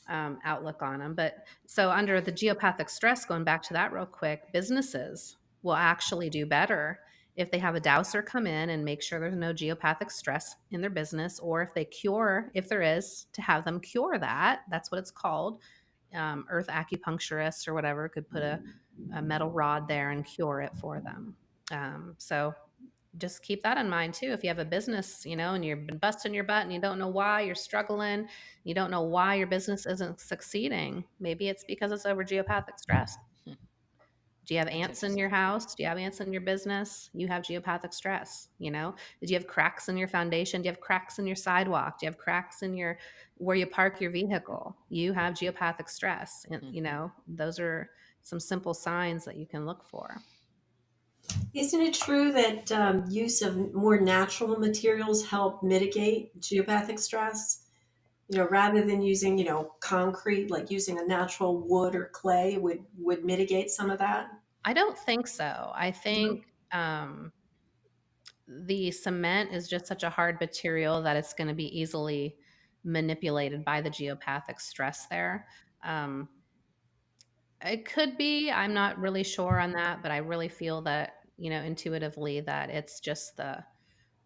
outlook on them. But so, under the geopathic stress, going back to that real quick, businesses will actually do better if they have a dowser come in and make sure there's no geopathic stress in their business, or if they cure, if there is, to have them cure that. That's what it's called. Earth acupuncturist or whatever could put a metal rod there and cure it for them. So just keep that in mind too. If you have a business, and you've been busting your butt and you don't know why you're struggling, you don't know why your business isn't succeeding. Maybe it's because it's over geopathic stress. Do you have That's ants in your interesting. house? Do you have ants in your business? You have geopathic stress. Did you have cracks in your foundation? Do you have cracks in your sidewalk? Do you have cracks in your where you park your vehicle? You have geopathic stress. And Hmm. those are some simple signs that you can look for. Isn't it true that use of more natural materials help mitigate geopathic stress? Rather than using, concrete, like using a natural wood or clay would mitigate some of that. I don't think so. I No. think the cement is just such a hard material that it's going to be easily manipulated by the geopathic stress there. Um, it could be. I'm not really sure on that, but I really feel that, intuitively, that it's just the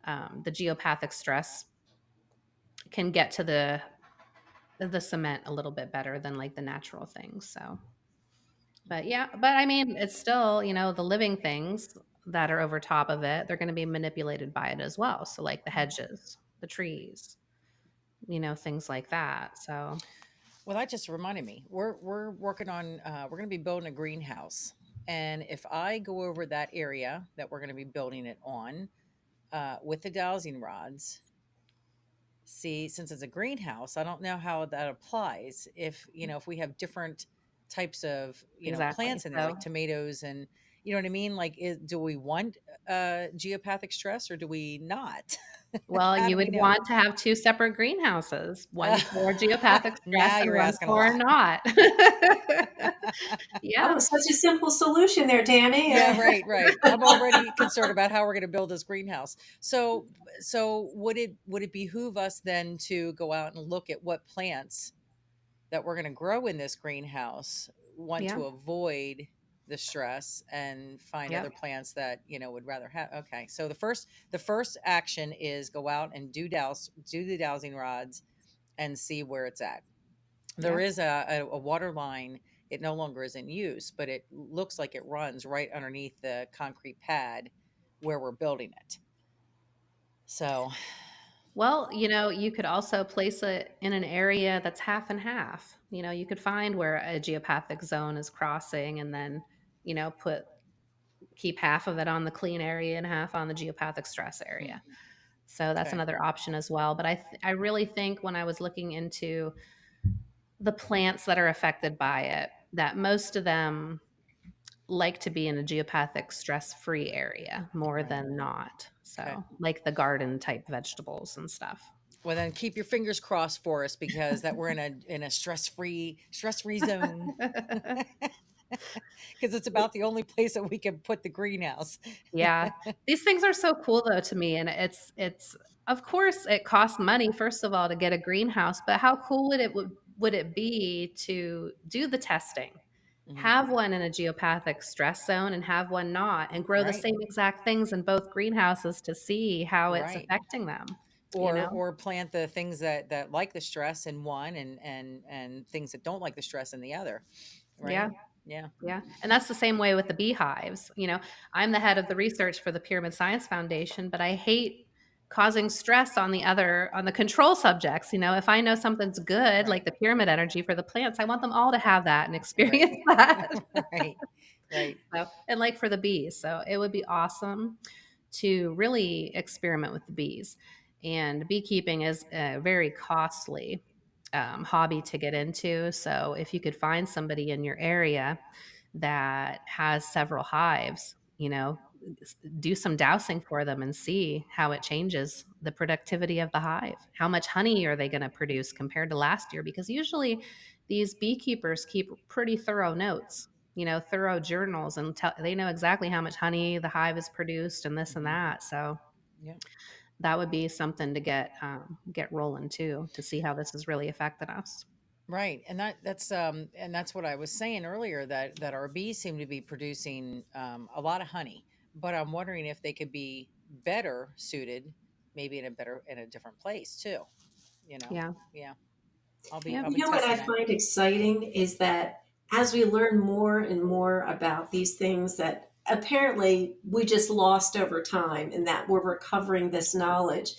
geopathic stress can get to the cement a little bit better than like the natural things. So, but yeah, but I mean, it's still, the living things that are over top of it, they're going to be manipulated by it as well. So, like the hedges, the trees, things like that. So, Well, that just reminded me. We're working on we're going to be building a greenhouse, and if I go over that area that we're going to be building it on with the dowsing rods, see, since it's a greenhouse, I don't know how that applies. If we have different types of exactly. plants in there, So, like tomatoes, and you know what I mean. Like, do we want geopathic stress or do we not? well, How you do we would know? want to have two separate greenhouses, one for geopathic stress Now and you're one asking a for lot. not. Oh, Yeah. such a simple solution there, Tammy. Yeah, right, right. I'm already concerned about how we're going to build this greenhouse. So would it behoove us then to go out and look at what plants that we're going to grow in this greenhouse want Yeah. to avoid the stress and find Yeah. other plants that would rather have. Okay, so the first action is go out and do the dowsing rods and see where it's at. There Yeah. is a water line. It no longer is in use, but it looks like it runs right underneath the concrete pad where we're building it. So, Well, you could also place it in an area that's half and half. You could find where a geopathic zone is crossing and then, put keep half of it on the clean area and half on the geopathic stress hmm, area. So that's okay. another option as well. But I really think when I was looking into the plants that are affected by it, that most of them like to be in a geopathic stress free area more Right. than not. Okay. So, like the garden type vegetables and stuff. Well, then keep your fingers crossed for us because that we're in a stress free zone because it's about the only place that we can put the greenhouse. Yeah. These things are so cool though to me, and it's of course it costs money first of all to get a greenhouse, but how cool would it be to do the testing? Mhm. Have one in a geopathic stress zone and have one not, and grow the Right. same exact things in both greenhouses to see how it's Right. affecting them. you know? or plant the things that like the stress in one, and things that don't like the stress in the other, right? Yeah. Yeah. Yeah. And that's the same way with the beehives. I'm the head of the research for the Pyramid Science Foundation, but I hate causing stress on the control subjects. If I know something's good, Right. like the pyramid energy for the plants, I want them all to have that and Right. experience that. Right. Right. And like for the bees. So it would be awesome to really experiment with the bees. And beekeeping is a very costly hobby to get into. So if you could find somebody in your area that has several hives, do some dowsing for them and see how it changes the productivity of the hive. How much honey are they going to produce compared to last year? Because usually these beekeepers keep pretty thorough notes, thorough journals, and they know exactly how much honey the hive has produced and this and Hmm. that. So Yeah. that would be something to get rolling too, to see how this has really affected us. Right. And that's what I was saying earlier, that our bees seem to be producing a lot of honey, but I'm wondering if they could be better suited, maybe in a different place too, you know. Yeah. Yeah. Yeah. I'll You be know what I testing that. find exciting is that as we learn more and more about these things that apparently we just lost over time and that we're recovering this knowledge,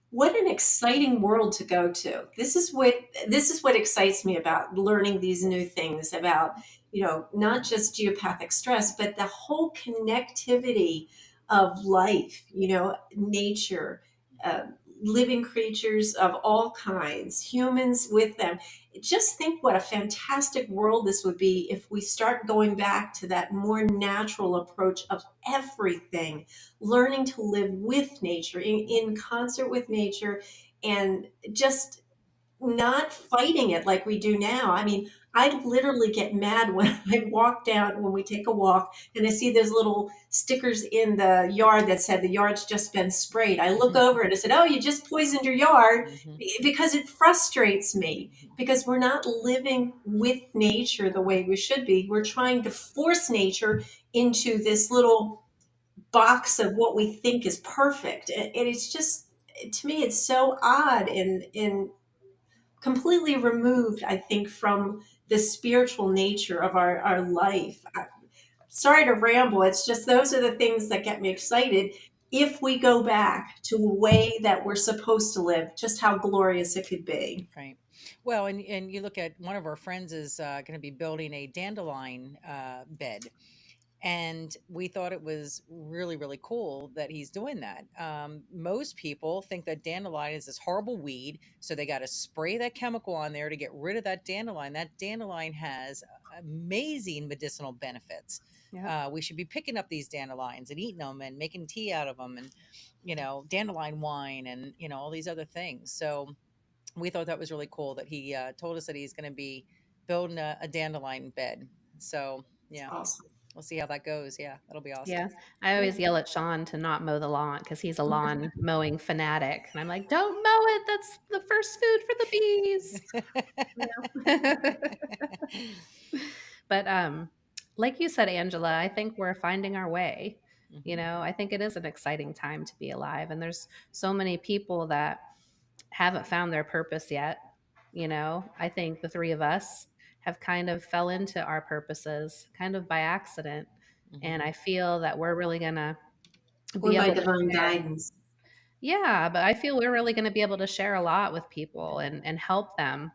what an exciting world to go to. This is what excites me about learning these new things about, not just geopathic stress, but the whole connectivity of life, nature, uh, living creatures of all kinds, humans with them. Just think what a fantastic world this would be if we start going back to that more natural approach of everything, learning to live with nature, in concert with nature, and just not fighting it like we do now. I mean, I literally get mad when when we take a walk and I see those little stickers in the yard that said the yard's just been sprayed. I look over and I said, "Oh, you just poisoned your yard," Hmm. because it frustrates me Hmm. because we're not living with nature the way we should be. We're trying to force nature into this little box of what we think is perfect. And it's just, to me, it's so odd and completely removed, I think, from the spiritual nature of our life. Sorry to ramble. It's just those are the things that get me excited. If we go back to a way that we're supposed to live, just how glorious it could be. Right. Well, and you look at one of our friends is going to be building a dandelion bed, and we thought it was really really cool that he's doing that. Most people think that dandelion is this horrible weed, so they got to spray that chemical on there to get rid of that dandelion. That dandelion has amazing medicinal benefits. Yeah. We should be picking up these dandelions and eating them and making tea out of them, and dandelion wine, and all these other things. So we thought that was really cool that he told us that he's going to be building a dandelion bed. So It's yeah, awesome. we'll see how that goes. Yeah, that'll be awesome. Yeah. I Yeah. always yell at Sean to not mow the lawn because he's a lawn mowing fanatic. And I'm like, don't mow it. That's the first food for the bees. But like you said, Angela, I think we're finding our way. Hmm. I think it is an exciting time to be alive. And there's so many people that haven't found their purpose yet. I think the three of us have kind of fell into our purposes kind of by accident. Hmm. And I feel that we're really going to Or be by able to divine share. guidance. Yeah, but I feel we're really going to be able to share a lot with people and help them.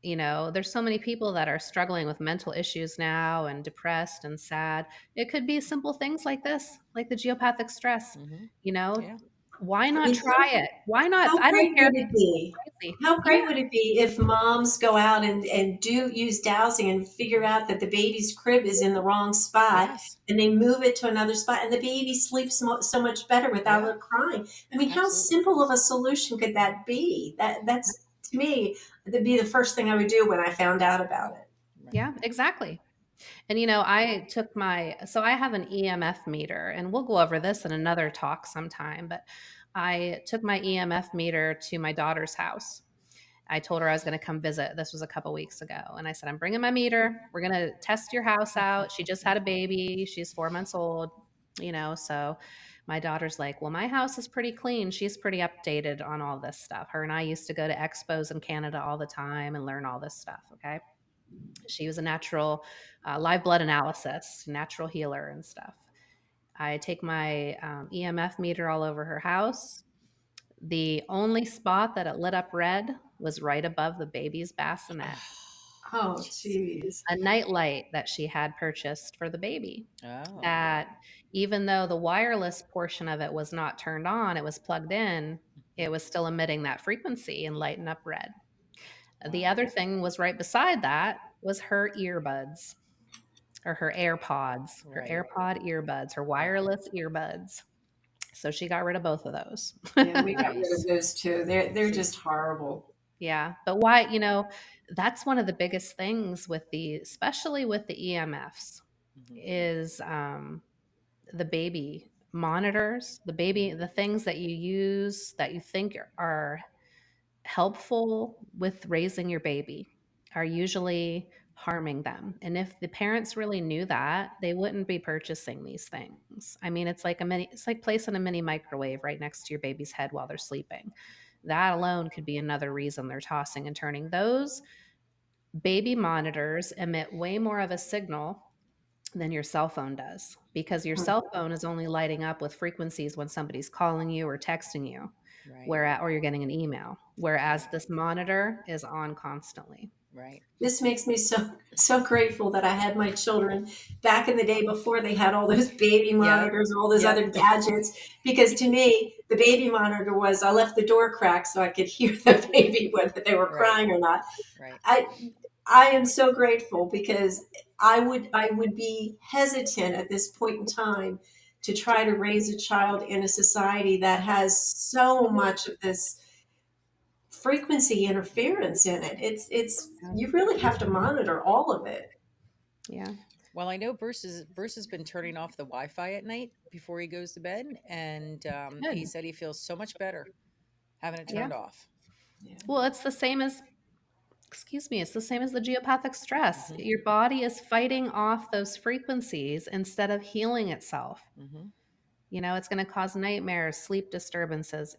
There's so many people that are struggling with mental issues now and depressed and sad. It could be simple things like this, like the geopathic stress. Hmm. You know, Yeah. why I not mean, try it? Why not? how I don't great care if would it be? it's crazy. How Yeah, great would it be if moms go out and do use dowsing and figure out that the baby's crib is in the wrong spot Yes. and they move it to another spot and the baby sleeps so much better without Yeah. her crying? I mean, how Absolutely. simple of a solution could that be? That's, to me, that'd be the first thing I would do when I found out about it. Right. yeah, exactly. And I have an EMF meter, and we'll go over this in another talk sometime, but I took my EMF meter to my daughter's house. I told her I was going to come visit. This was a couple weeks ago. And I said, I'm bringing my meter. We're going to test your house out. She just had a baby. She's 4 months old, so My daughter's like, well, my house is pretty clean. She's pretty updated on all this stuff. Her and I used to go to expos in Canada all the time and learn all this stuff. Okay. She was a natural live blood analysis, natural healer and stuff. I take my EMF meter all over her house. The only spot that it lit up red was right above the baby's bassinet, Oh, geez. a night light that she had purchased for the baby. Oh. That even though the wireless portion of it was not turned on, it was plugged in, it was still emitting that frequency and lighting up red. The Wow. other thing was right beside that was her earbuds or her AirPods, her Right. AirPod earbuds, her wireless earbuds. So she got rid of both of those. Yeah, we got rid of Nice. those too. They're See. just horrible. Yeah. But why, that's one of the biggest things with especially with the EMFs Mhm. is the baby monitors, the things that you use that you think are helpful with raising your baby are usually harming them. And if the parents really knew that, they wouldn't be purchasing these things. I mean, it's like placing a mini microwave right next to your baby's head while they're sleeping. That alone could be another reason they're tossing and turning. Those baby monitors emit way more of a signal than your cell phone does, because your Hmm. cell phone is only lighting up with frequencies when somebody's calling you or texting you, Right. or you're getting an email, whereas this monitor is on constantly. Right. This makes me so grateful that I had my children back in the day before they had all those baby Yep. monitors and all those Yep. other gadgets. Because to me, the baby monitor was I left the door cracked so I could hear the baby whether they were Right. crying or not. Right. I am so grateful because I would be hesitant at this point in time to try to raise a child in a society that has so much of this frequency interference in it. It's Yeah. you really have to monitor all of it. Yeah. Well, I know Bruce has been turning off the Wi-Fi at night before he goes to bed, and he Good. said he feels so much better having it Yeah. turned off. Yeah. Well, it's the same as, excuse me, it's the same as the geopathic stress. Hmm. Your body is fighting off those frequencies instead of healing itself. Hmm. It's going to cause nightmares, sleep disturbances.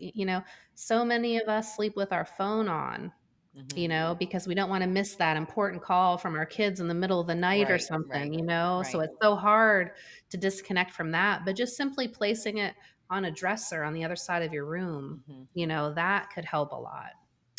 So many of us sleep with our phone on, Hmm. because we don't want to miss that important call from our kids in the middle of the night or Right. something, Right. so Right. it's so hard to disconnect from that. But just simply placing it on a dresser on the other side of your room, Hmm. that could help a lot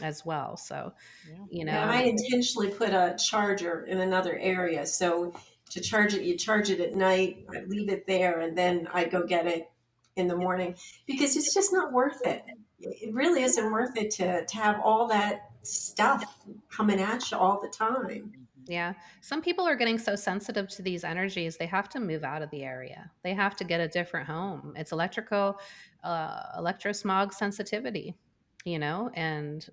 as well. So, Yeah. Yeah, I intentionally put a charger in another area. So to charge it, you charge it at night, I leave it there, and then I go get it in the morning because it's just not worth it. It really isn't worth it to have all that stuff coming at you all the time. Hmm. yeah, some people are getting so sensitive to these energies, they have to move out of the area. They have to get a different home. It's electrosmog sensitivity, and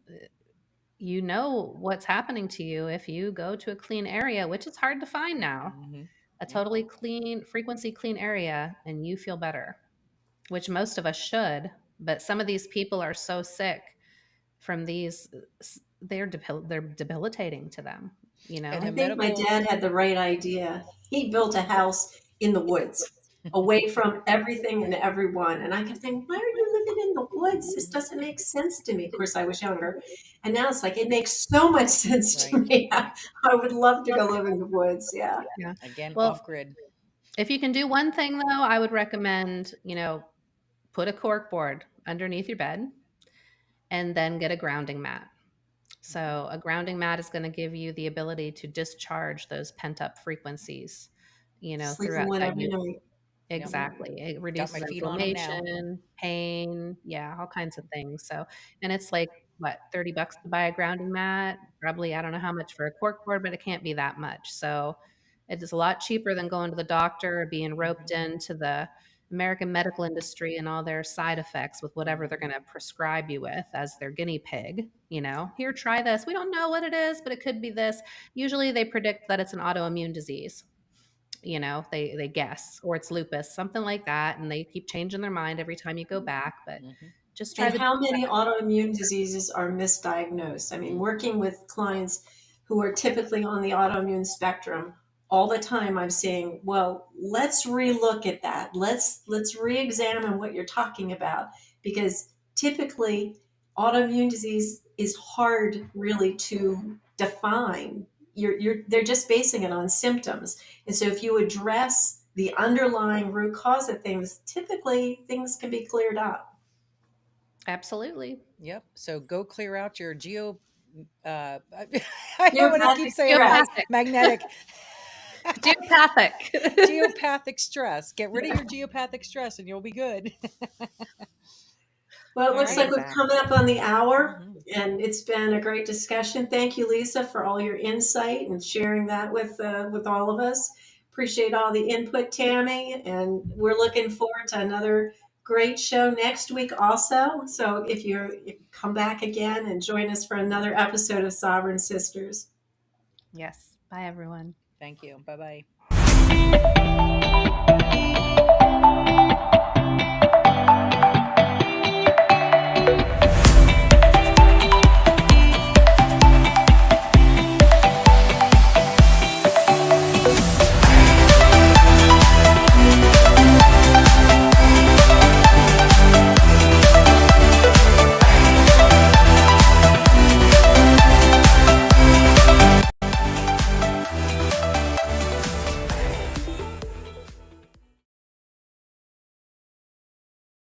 what's happening to you if you go to a clean area, which is hard to find now, Hmm. a Yep. totally clean, frequency clean area, and you feel better, which most of us should. But some of these people are so sick from these, they're debilitating to them, And I the think my medical. dad had the right idea. He built a house in the woods, away from everything and everyone. And I could think, why are you living in the woods? This doesn't make sense to me. Of course, I was younger. And now it's like, it makes so much sense to Right. me. I would love to go live in the woods. Yeah. Yeah. Again, Well, off grid. if you can do one thing though, I would recommend, put a cork board underneath your bed and then get a grounding mat. So a grounding mat is going to give you the ability to discharge those pent up frequencies, Sleep in throughout one that every you. night. Yep. Yeah. Exactly. It Got my reduces feet on them now. inflammation, pain, yeah, all kinds of things. So, and it's like what, $30 to buy a grounding mat? Probably, I don't know how much for a cork board, but it can't be that much. So, it is a lot cheaper than going to the doctor or being roped Hmm. into the American medical industry and all their side effects with whatever they're Hmm. going to prescribe you with as their guinea pig. Here, try this. We don't know what it is, but it could be this. Usually they predict that it's an autoimmune disease. They guess, or it's lupus, something like that, and they keep changing their mind every time you go back, but Hmm. just try And the. how many autoimmune diseases are misdiagnosed? I mean, working with clients who are typically on the autoimmune spectrum, all the time I'm saying, well, let's relook at that. Let's re-examine what you're talking about, because typically autoimmune disease is hard really to define. They're just basing it on symptoms. And so if you address the underlying root cause of things, typically things can be cleared up. Absolutely. Yep. So go clear out your I don't want to keep Geopathic saying stress. magnetic. Geopathic. Geopathic stress. Get rid of your geopathic stress and you'll be good. Well, it All looks right. like we're coming up on the hour, Mhm. and it's been a great discussion. Thank you, Lisa, for all your insight and sharing that with all of us. Appreciate all the input, Tammy, and we're looking forward to another great show next week also. So if you come back again and join us for another episode of Sovereign Sisters. Yes. Bye, everyone. Thank you. Bye bye.